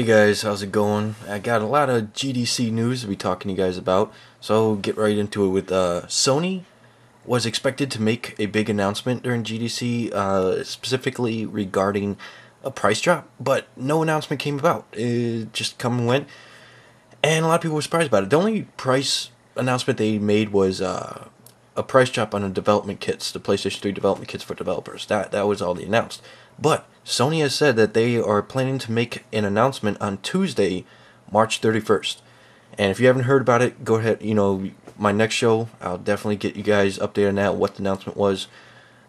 Hey guys, how's it going? I got a lot of GDC news to be talking to you guys about, so get right into it with Sony was expected to make a big announcement during GDC, specifically regarding a price drop, but no announcement came about. It just come and went, and a lot of people were surprised about it. The only price announcement they made was a price drop on the development kits, the PlayStation 3 development kits for developers. That was all they announced. But Sony has said that they are planning to make an announcement on Tuesday, March 31st. And if you haven't heard about it, go ahead. My next show, I'll definitely get you guys updated on that, what the announcement was.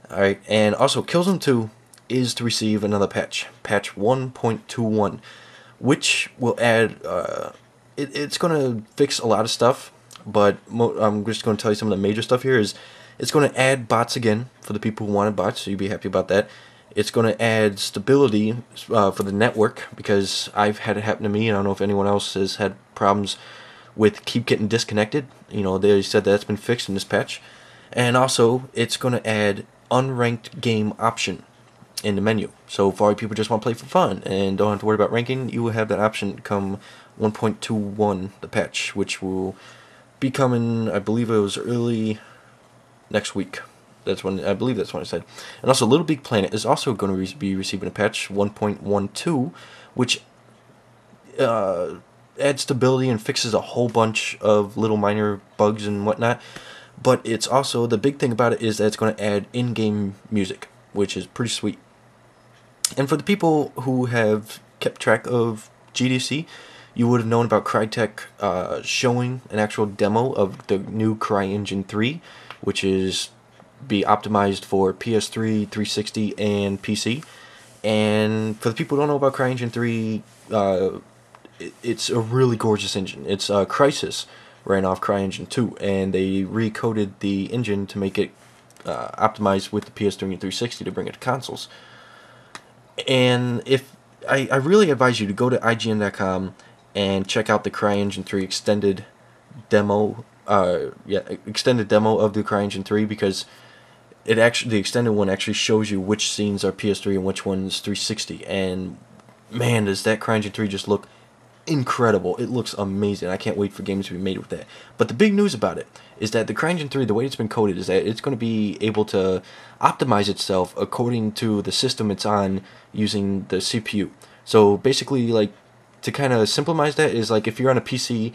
Alright, and also Killzone 2 is to receive another patch, patch 1.21, which will add, it's going to fix a lot of stuff, but I'm just going to tell you some of the major stuff here. It's going to add bots again for the people who wanted bots, so you'll be happy about that. It's going to add stability for the network, because I've had it happen to me, and I don't know if anyone else has had problems with keep getting disconnected. They said that's been fixed in this patch. And also, it's going to add unranked game option in the menu. So for all you people who just want to play for fun and don't have to worry about ranking, you will have that option come 1.21, the patch, which will be coming, I believe it was early next week. I believe that's what I said. And also, Little Big Planet is also going to be receiving a patch 1.12, which adds stability and fixes a whole bunch of little minor bugs and whatnot. But it's also, the big thing about it is that it's going to add in-game music, which is pretty sweet. And for the people who have kept track of GDC, you would have known about Crytek showing an actual demo of the new CryEngine 3, which is be optimized for PS3, 360, and PC. And for the people who don't know about CryEngine 3, it's a really gorgeous engine. It's Crysis ran off CryEngine 2, and they recoded the engine to make it optimized with the PS3 and 360 to bring it to consoles. And if I really advise you to go to IGN.com and check out the CryEngine 3 extended demo. Extended demo of the CryEngine 3, because the extended one actually shows you which scenes are PS3 and which one's 360. And man, does that CryEngine 3 just look incredible. It looks amazing. I can't wait for games to be made with that. But the big news about it is that the CryEngine 3, the way it's been coded, is that it's going to be able to optimize itself according to the system it's on using the CPU. So basically, like, to kind of simplify that, is like if you're on a PC,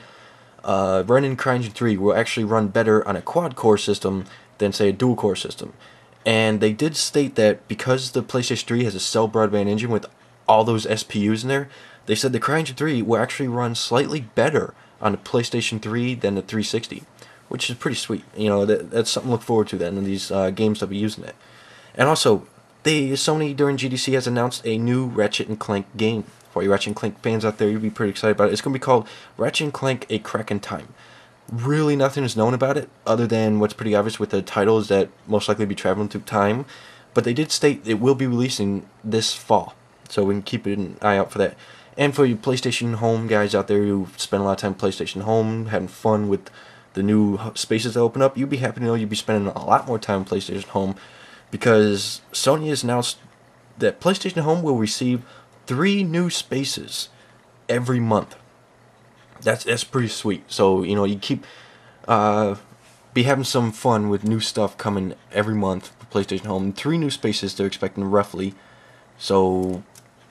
running CryEngine 3 will actually run better on a quad-core system than, say, a dual-core system. And they did state that because the PlayStation 3 has a cell broadband engine with all those SPUs in there, they said the CryEngine 3 will actually run slightly better on the PlayStation 3 than the 360, which is pretty sweet. That's something to look forward to then in these games that will be using it. And also, Sony during GDC has announced a new Ratchet & Clank game. For you Ratchet & Clank fans out there, you'll be pretty excited about it. It's going to be called Ratchet & Clank: A Crack in Time. Really nothing is known about it, other than what's pretty obvious with the title is that most likely be traveling through time. But they did state it will be releasing this fall, so we can keep an eye out for that. And for you PlayStation Home guys out there who spend a lot of time PlayStation Home, having fun with the new spaces that open up, you'll be happy to know you'll be spending a lot more time on PlayStation Home, because Sony has announced that PlayStation Home will receive 3 new spaces every month. That's pretty sweet. So you keep be having some fun with new stuff coming every month for PlayStation Home. 3 new spaces they're expecting roughly. So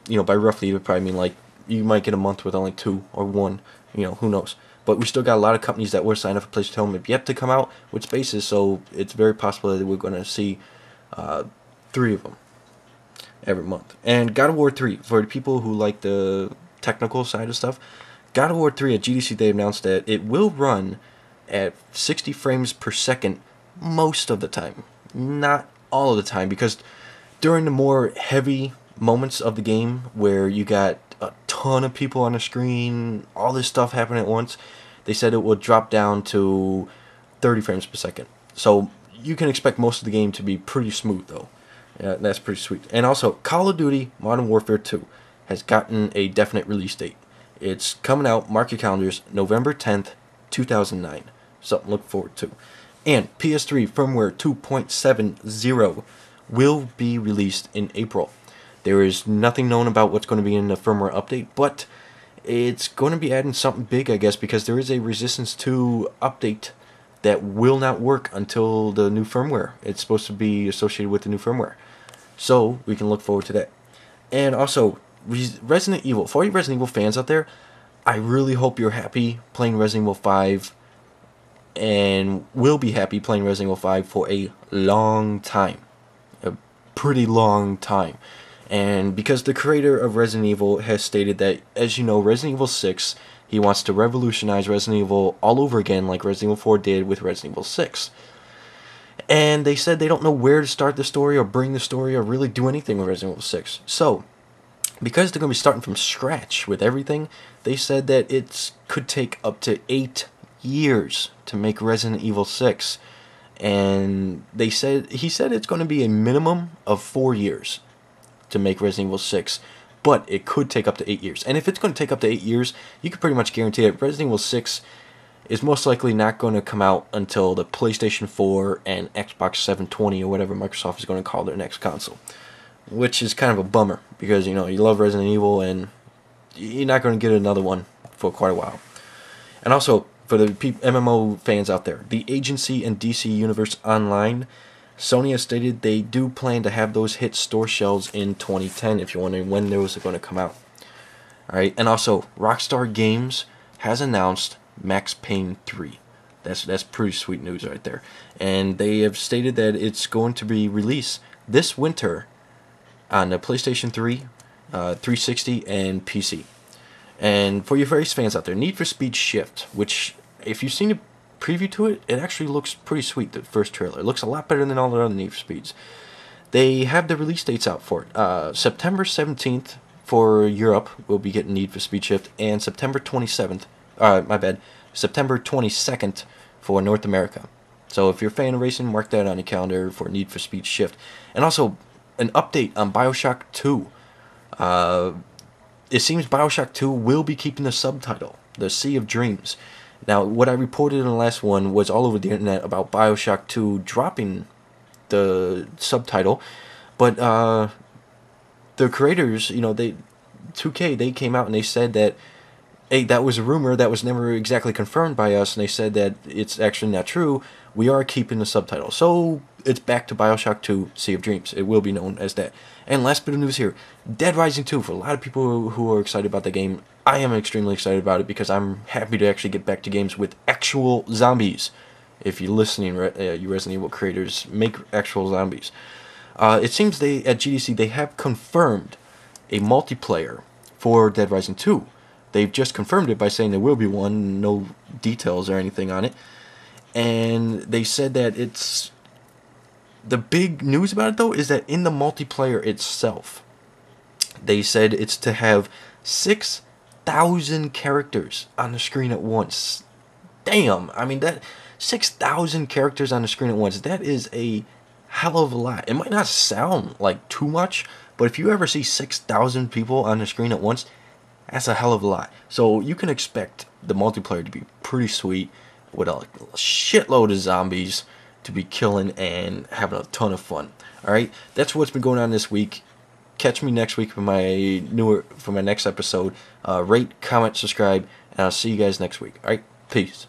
by roughly it would probably mean like you might get a month with only 2 or 1. Who knows? But we still got a lot of companies that were signed up for PlayStation Home have yet to come out with spaces. So it's very possible that we're going to see 3 of them every month. And God of War 3, for the people who like the technical side of stuff, God of War 3 at GDC they announced that it will run at 60 frames per second most of the time. Not all of the time, because during the more heavy moments of the game where you got a ton of people on the screen, all this stuff happening at once, they said it will drop down to 30 frames per second. So you can expect most of the game to be pretty smooth though. Yeah, that's pretty sweet. And also, Call of Duty Modern Warfare 2 has gotten a definite release date. It's coming out, mark your calendars, November 10th, 2009. Something to look forward to. And PS3 firmware 2.70 will be released in April. There is nothing known about what's going to be in the firmware update, but it's going to be adding something big, I guess, because there is a Resistance 2 update that will not work until the new firmware. It's supposed to be associated with the new firmware. So, we can look forward to that. And also, Resident Evil. For all you Resident Evil fans out there, I really hope you're happy playing Resident Evil 5 and will be happy playing Resident Evil 5 for a long time. A pretty long time. And because the creator of Resident Evil has stated that, as you know, Resident Evil 6, he wants to revolutionize Resident Evil all over again like Resident Evil 4 did with Resident Evil 6. And they said they don't know where to start the story or bring the story or really do anything with Resident Evil 6. So, because they're going to be starting from scratch with everything, they said that it could take up to 8 years to make Resident Evil 6. And he said it's going to be a minimum of 4 years to make Resident Evil 6, but it could take up to 8 years. And if it's going to take up to 8 years, you can pretty much guarantee that Resident Evil 6 is most likely not going to come out until the PlayStation 4 and Xbox 720 or whatever Microsoft is going to call their next console. Which is kind of a bummer, because, you know, you love Resident Evil and you're not going to get another one for quite a while. And also, for the MMO fans out there, the Agency and DC Universe Online, Sony has stated they do plan to have those hit store shelves in 2010, if you're wondering when those are going to come out. Alright, and also, Rockstar Games has announced Max Payne 3. That's pretty sweet news right there. And they have stated that it's going to be released this winter on the PlayStation 3, 360, and PC. And for your various fans out there, Need for Speed Shift, which, if you've seen a preview to it, it actually looks pretty sweet, the first trailer. It looks a lot better than all the other Need for Speeds. They have the release dates out for it. September 17th for Europe, we'll be getting Need for Speed Shift, and September 27th, September 22nd for North America. So if you're a fan of racing, mark that on your calendar for Need for Speed Shift. And also, an update on BioShock 2. It seems BioShock 2 will be keeping the subtitle, The Sea of Dreams. Now, what I reported in the last one was all over the internet about BioShock 2 dropping the subtitle, but the creators, you know, 2K, they came out and they said that, hey, that was a rumor that was never exactly confirmed by us, and they said that it's actually not true. We are keeping the subtitle. So, it's back to BioShock 2, Sea of Dreams. It will be known as that. And last bit of news here, Dead Rising 2. For a lot of people who are excited about the game, I am extremely excited about it because I'm happy to actually get back to games with actual zombies. If you're listening, you Resident Evil creators, make actual zombies. It seems at GDC, they have confirmed a multiplayer for Dead Rising 2. They've just confirmed it by saying there will be one, no details or anything on it. And they said that it's... The big news about it, though, is that in the multiplayer itself, they said it's to have 6,000 characters on the screen at once. Damn! I mean, that 6,000 characters on the screen at once, that is a hell of a lot. It might not sound like too much, but if you ever see 6,000 people on the screen at once, that's a hell of a lot. So you can expect the multiplayer to be pretty sweet, with a shitload of zombies to be killing and having a ton of fun. Alright, that's what's been going on this week. Catch me next week for my next episode. Rate, comment, subscribe, and I'll see you guys next week. Alright, peace.